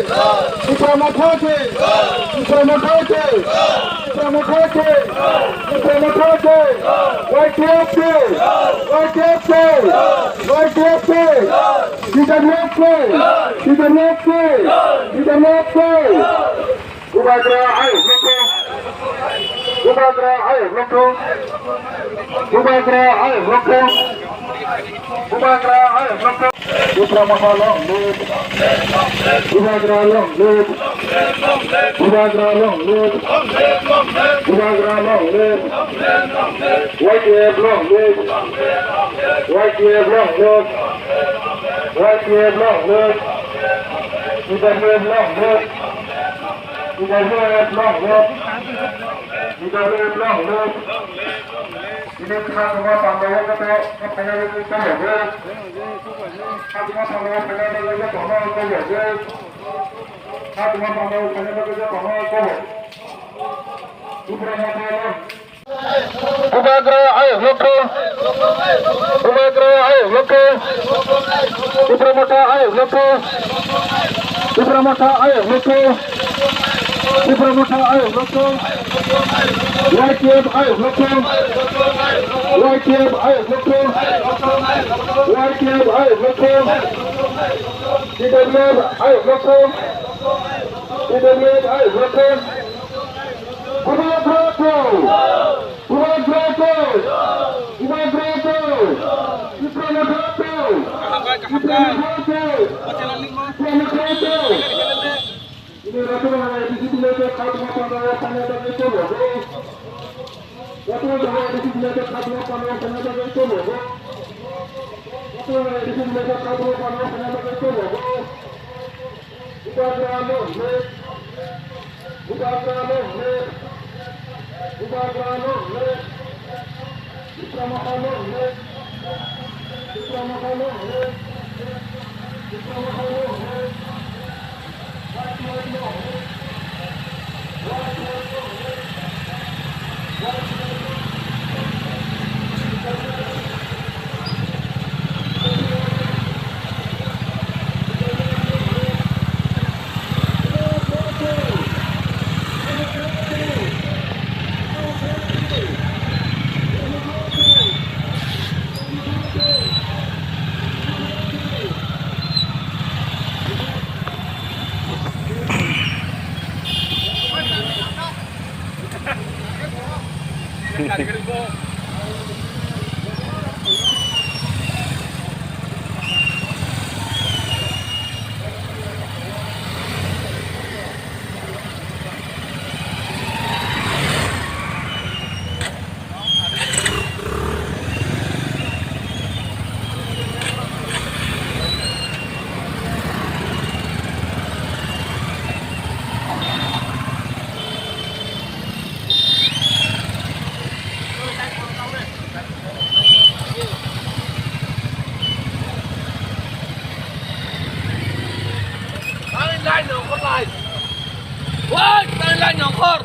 Ibramotote, Ibramotote, Ibramotote, Ibramotote, YTFC, YTFC, YTFC, IDMFC, Ubagra, ayo, Ubagra, ayo, Ubagra, ayo, Ubagra, ayo, Ibramotote, long lead, Ubagra, long lead, Ubagra, long lead, Ubagra, long lead, YTF, long lead, YTF, long lead, YTF, long lead, IDMF, long lead, IDMF, long lead, IDMF, long lead. Ini kita semua Pandawa katanya kita ya guys. Semua Pandawa pengen kita kono itu ya guys. Semua Pandawa pengen kita kono itu. Ubagra, ayo loko. Ubagra, ayo loko. Ibramotote, ayo loko. Ibramotote, ayo loko. Ibramotote, ayo loko. YTF, ayo loko. YTF, ayo loko. YTF, ayo loko. IDMF, ayo loko. IDMF, ayo loko. Ubagra, Ubagra, Ubagra, Ibramotote, Ibramotote. Ini ratusan di sini lepas kau Pandawa Pandawa itu logo. Ratusan di sini lepas kau Pandawa Pandawa itu logo. Ratusan di sini lepas kau Pandawa Pandawa itu logo. Ubagra, long lead, Ubagra, long lead, Ubagra, long lead, Ibramotote, long lead, Ibramotote, long lead, Ibramotote, long lead. Woi, tarik nyongkor.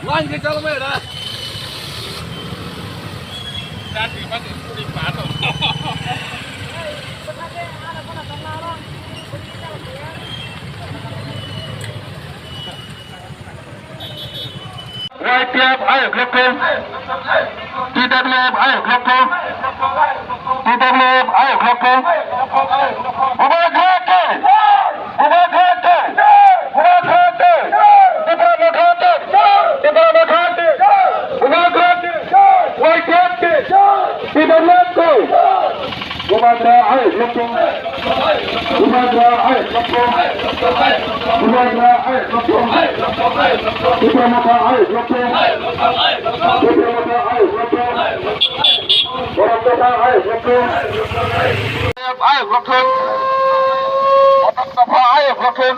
Lan ke dalam ya. Tadi pasti di pato. YTF, ayo loko. IDMF, ayo loko. IDMF, ayo loko. Ubagra, Ubagra, Ubagra, Ibramotote, Ibramotote, Ubagra, YTF, IDMF, Ubagra, ayo loko. Ubagra, ayo loko. Ubagra, ayo loko. Ibramotote, ayo loko. Ibramotote, ayo loko. Orang kota, ayo loko. Ayo loko. Ayo blokon,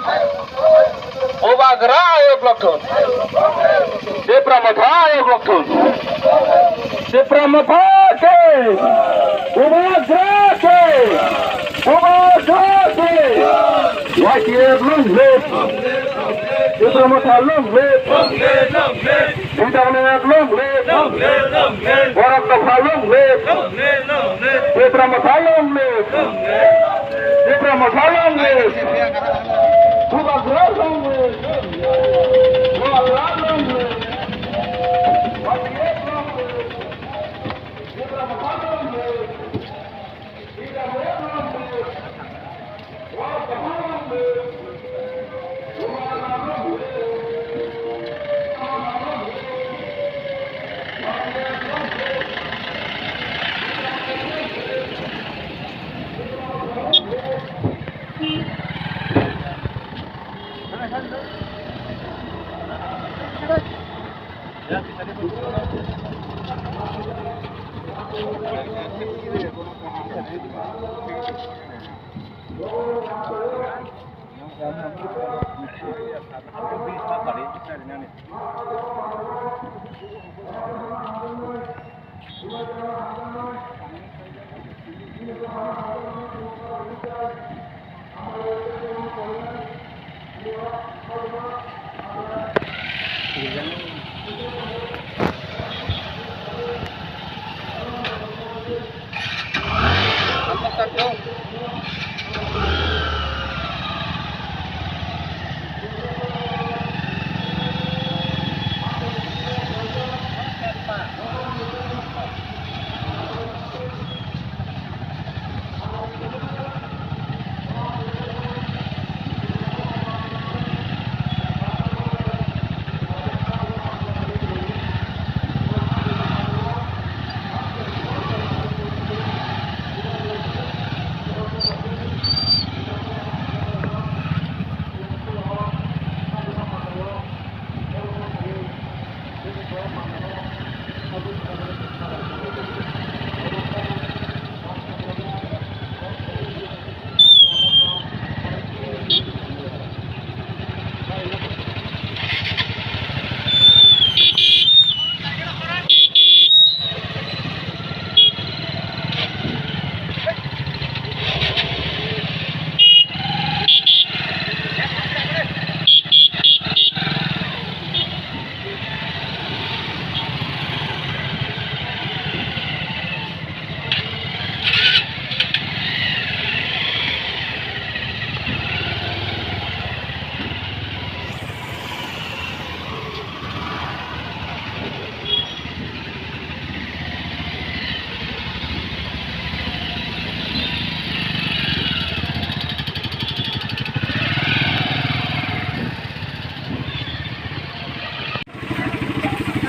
Ubagra ayo blokon, Ibramotote ayo blokon, Ibramotote, Ubagra, Ubagra, YTF long lead, Ibramotote long lead, IDMF long lead, orang kota long lead, Ibramotote long lead. Ibramotote long lead.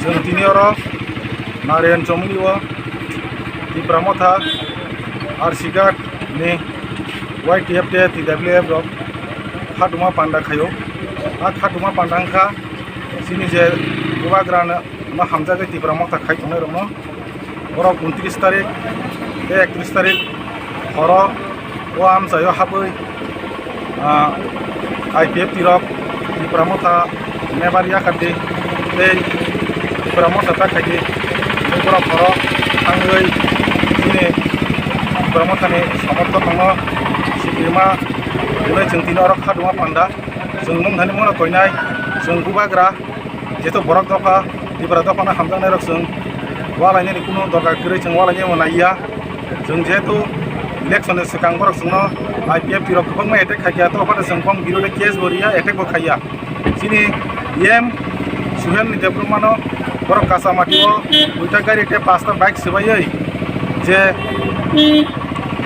जों दिनै नारेन चमुलिवा त्रिपुरा मथा आरसिगाट नि YTF TWF rok खादुमा पांडा खायो आ खादुमा पांडांखा सिनि जे गुबाग्रानो मा हामजागे त्रिपुरा मथा खायथनो रमो बरक 29 तारिख 31 तारिख हर ओ आमसायो हाबै IPF tirok त्रिपुरा मथा मेबारिया खादि बे त्रिपुरा मथा ताखायदि बरक हर थांगै सिनि त्रिपुरा मथानि समर्थक दङ सिक्रिमा दिनै जों दिनै खादुमा पांडा जों मुंधानि मुना कयनाय जों गुबाग्रा जेथु बरक दफा त्रिपुरा दफाना हामजानाय रक जों वालायनि कुनु दरकार गैरै जों वालायनि मोनाइया जों जेथु इलेक्शन सिगां बरक जोंनो IPF tirok गोबां एटेक खाया तो अफादा जों फं बिरोदे केस बरिया एटेक बो खाया सिनि एम सुहेल नि देब्रुमानो बरक कासामाटिओ उइटा गारि ते पास्ता बाइक सबायै जे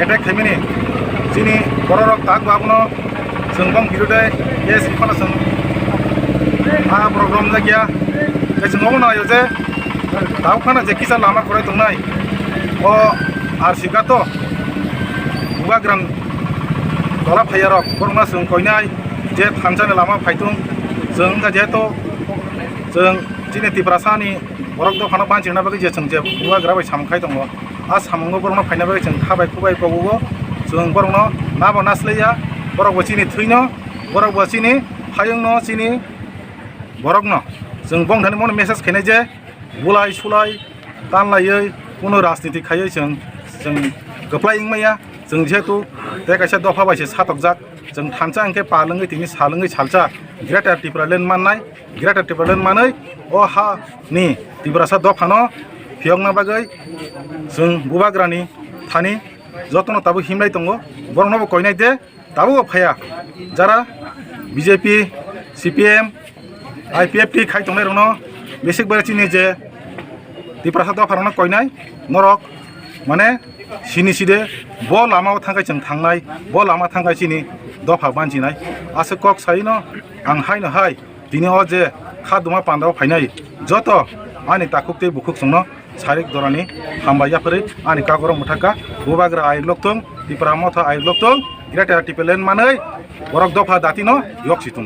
एटेक खायमिनि सिनि बरक ताक बाबनो जों फं बिरोदे केस इफाना जों आ प्रग्राम जागिया जों मावनो हायो जे दावखाना जे किसा लामा खराय दंनाय अ आरसिगातो गुबाग्रान दला फायारक बरना जों कयनाय जे थांजानो लामा फायदों जों जेहेतु जों दिनै त्रिपुरा सानि बरक दफाना बांचिना बागै जे जों जे गुबाग्रा बाय सामखाय दङ आ सामंगो बरना फायना बागै जों खाबाय खुबाय बावो जों बरनो नाबो नासलैया बरक बसिनि थैनो बरक बसिनि फायंनो सिनि बरकनो जों बंधानि मन मेसेज खायनाय जे बुलाय सुलाय तानलायै कुनु राजनीति खायै जों गोप्लाय इंमाया जों जेहेतु दे कायसा दफा बायसे सातकजाक जों थानसा अंके पालङै तिनि सालङै सालचा ग्रेटर त्रिपुरा लेन माननाय ग्रेटर त्रिपुरा लेन मानै अ हा नि त्रिपुरा सा दफानो फियंना बागै जों गुबाग्रानि थानि जतन ताबो हिमलाय दङ बरनबो कयनाय दे ताबो फाया जारा BJP CPM IPF टी खाय दंनाय रनो बेसिक बारचिनि जे त्रिपुरा सा दफानो कयनाय नरक माने सिनि सिदे ब लामाव थांगाय जों थांनाय ब लामा थांगाय सिनि दफा बानजिनाय आसे कक साइनो आं हायनो हाय दिनै अ जे खादुमा पान्डाव फायनाय जत आनि ताकुकते बुकुक संनो सारिक दरानि हामबायाफोरै आनि कागरम मुथाका गुबाग्रा आइलक्तों त्रिपुरा मथा आइलक्तों ग्रेटर टिपेलेन मानै बरक दफा दातिनो यक्सितुं